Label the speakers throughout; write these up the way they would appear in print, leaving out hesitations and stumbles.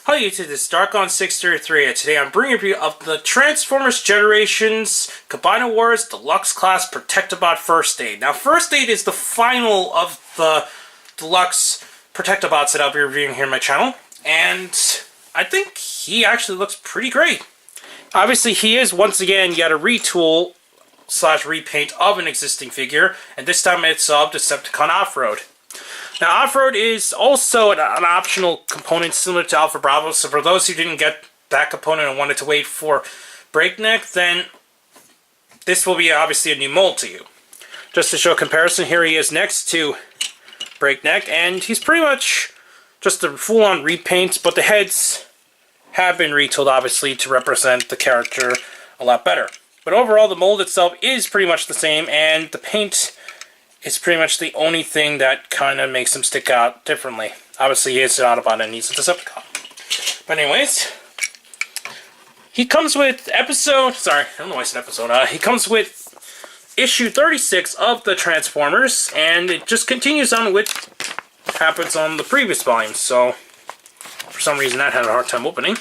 Speaker 1: Hi YouTube, this is Darkon633 and today I'm bringing a review of the Transformers Generations Combiner Wars Deluxe Class Protectobot First Aid. Now First Aid is the final of the Deluxe Protectobots that I'll be reviewing here on my channel, and I think he actually looks pretty great. Obviously he is once again yet a retool / repaint of an existing figure, and this time it's of Decepticon Offroad. Now, Offroad is also an optional component similar to Alpha Bravo, so for those who didn't get that component and wanted to wait for Breakneck, then this will be obviously a new mold to you. Just to show a comparison, here he is next to Breakneck, and he's pretty much just a full-on repaint, but the heads have been retooled, obviously, to represent the character a lot better. But overall, the mold itself is pretty much the same, and the paint is pretty much the only thing that kind of makes him stick out differently. Obviously, he is an Autobot and he's a Decepticon. But anyways, he comes with he comes with issue 36 of the Transformers, and it just continues on with what happens on the previous volume. So, for some reason, that had a hard time opening.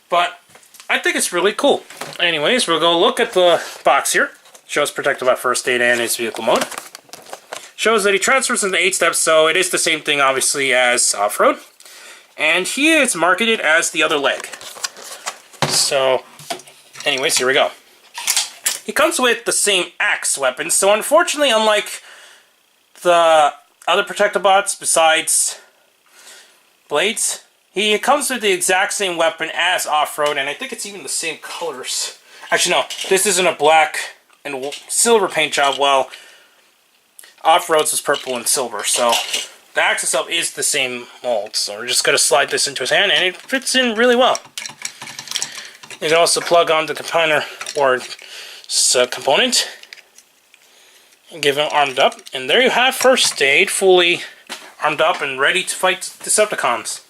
Speaker 1: But I think it's really cool. Anyways, we'll go look at the box here. Shows Protectobot First Aid and his vehicle mode. Shows that he transfers into 8 steps, so it is the same thing, obviously, as Offroad. And he is marketed as the other leg. So, anyways, here we go. He comes with the same axe weapon, so unfortunately, unlike the other Protectobots besides Blades, he comes with the exact same weapon as Offroad, and I think it's even the same colors. Actually, no, this isn't a black and silver paint job, while Offroad's was purple and silver, so the axe itself is the same mold. So we're just going to slide this into his hand, and it fits in really well. You can also plug on the combiner or component and give him armed up. And there you have First Aid, fully armed up and ready to fight Decepticons.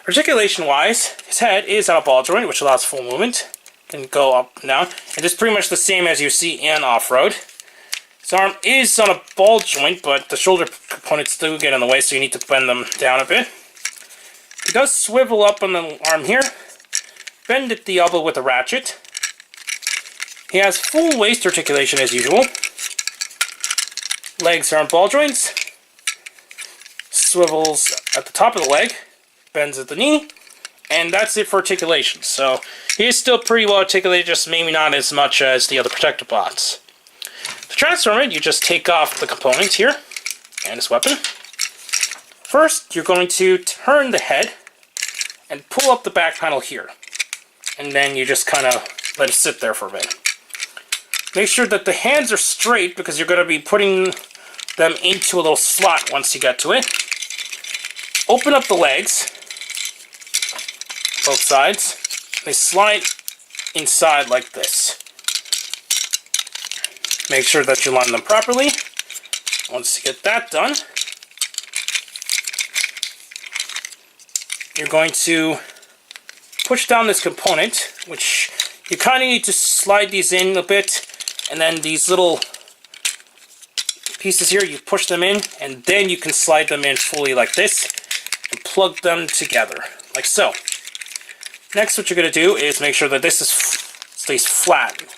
Speaker 1: Articulation-wise, his head is on a ball joint, which allows full movement. Can go up and down. And it's pretty much the same as you see in Offroad. His arm is on a ball joint, but the shoulder components do get in the way, so you need to bend them down a bit. He does swivel up on the arm here. Bend at the elbow with a ratchet. He has full waist articulation as usual. Legs are on ball joints. Swivels at the top of the leg. Bends at the knee. And that's it for articulation. So he is still pretty well articulated, just maybe not as much as the other Protectobots. To transform it, you just take off the components here and his weapon. First, you're going to turn the head and pull up the back panel here. And then you just kind of let it sit there for a bit. Make sure that the hands are straight, because you're going to be putting them into a little slot once you get to it. Open up the legs, both sides. They slide inside like this. Make sure that you line them properly. Once you get that done, you're going to push down this component, which you kind of need to slide these in a bit, and then these little pieces here, you push them in, and then you can slide them in fully like this, and plug them together, like so. Next, what you're going to do is make sure that this stays flat.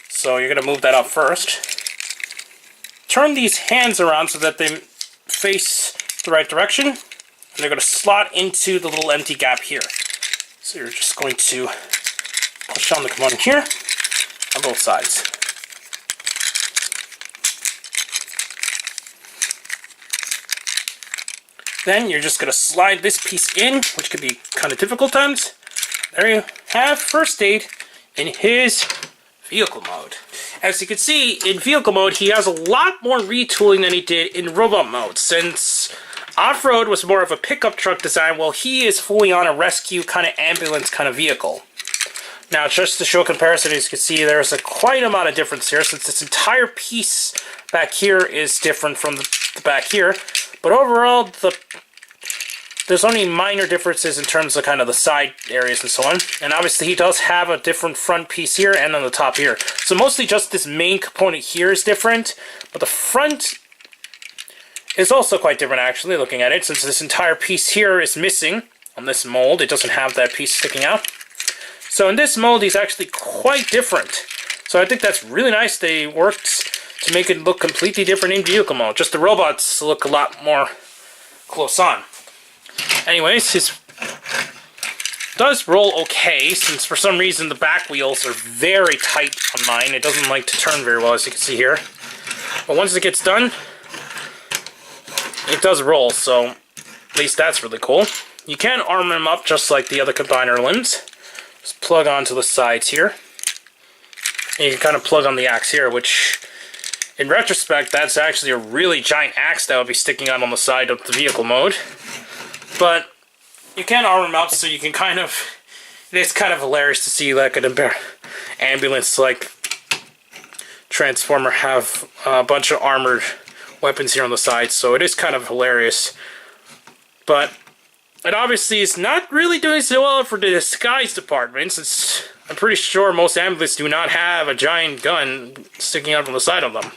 Speaker 1: So you're going to move that up first. Turn these hands around so that they face the right direction. And they're going to slot into the little empty gap here. So you're just going to push down the component here on both sides. Then you're just going to slide this piece in, which could be kind of difficult times. There you have First Aid in his vehicle mode. As you can see, in vehicle mode, he has a lot more retooling than he did in robot mode, since Offroad was more of a pickup truck design, while he is fully on a rescue kind of ambulance kind of vehicle. Now, just to show a comparison, as you can see, there's quite amount of difference here, since this entire piece back here is different from the back here. But overall, there's only minor differences in terms of kind of the side areas and so on. And obviously he does have a different front piece here and on the top here. So mostly just this main component here is different, but the front is also quite different actually, looking at it, since this entire piece here is missing. on this mold. It doesn't have that piece sticking out. So in this mold, he's actually quite different. So I think that's really nice. They worked to make it look completely different in vehicle mode. Just the robots look a lot more close on. Anyways, his does roll okay, since for some reason the back wheels are very tight on mine. It doesn't like to turn very well, as you can see here. But once it gets done, it does roll, so at least that's really cool. You can arm him up just like the other combiner limbs. Just plug onto the sides here. And you can kind of plug on the axe here, which, in retrospect, that's actually a really giant axe that would be sticking out on the side of the vehicle mode. But you can arm him up, so you can kind of... It's kind of hilarious to see like an ambulance-like Transformer have a bunch of armored weapons here on the side, so it is kind of hilarious. But it obviously is not really doing so well for the disguise department, since I'm pretty sure most ambulances do not have a giant gun sticking out from the side of them.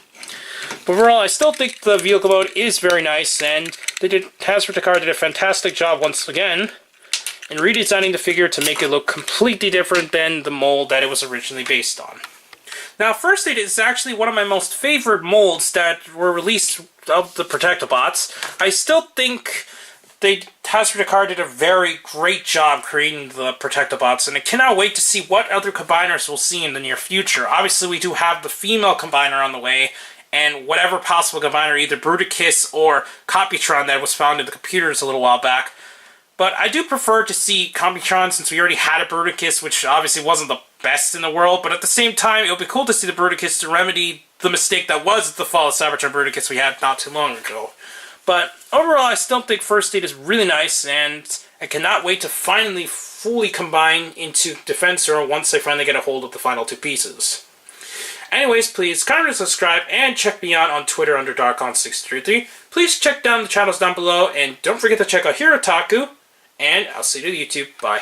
Speaker 1: But overall, I still think the vehicle mode is very nice, and Hasbro did a fantastic job once again in redesigning the figure to make it look completely different than the mold that it was originally based on. Now, First Aid is actually one of my most favorite molds that were released of the Protectobots. I still think Hasbro did a very great job creating the Protectobots, and I cannot wait to see what other combiners we'll see in the near future. Obviously, we do have the female combiner on the way, and whatever possible combiner, either Bruticus or Copytron that was found in the computers a little while back. But I do prefer to see Copytron, since we already had a Bruticus, which obviously wasn't the best in the world, but at the same time, it would be cool to see the Bruticus to remedy the mistake that was the Fall of Cybertron Bruticus we had not too long ago. But overall, I still think First Aid is really nice, and I cannot wait to finally fully combine into Defensor once I finally get a hold of the final two pieces. Anyways, please comment and subscribe, and check me out on Twitter under Darkon633. Please check down the channels down below, and don't forget to check out Hirotaku, and I'll see you on YouTube. Bye.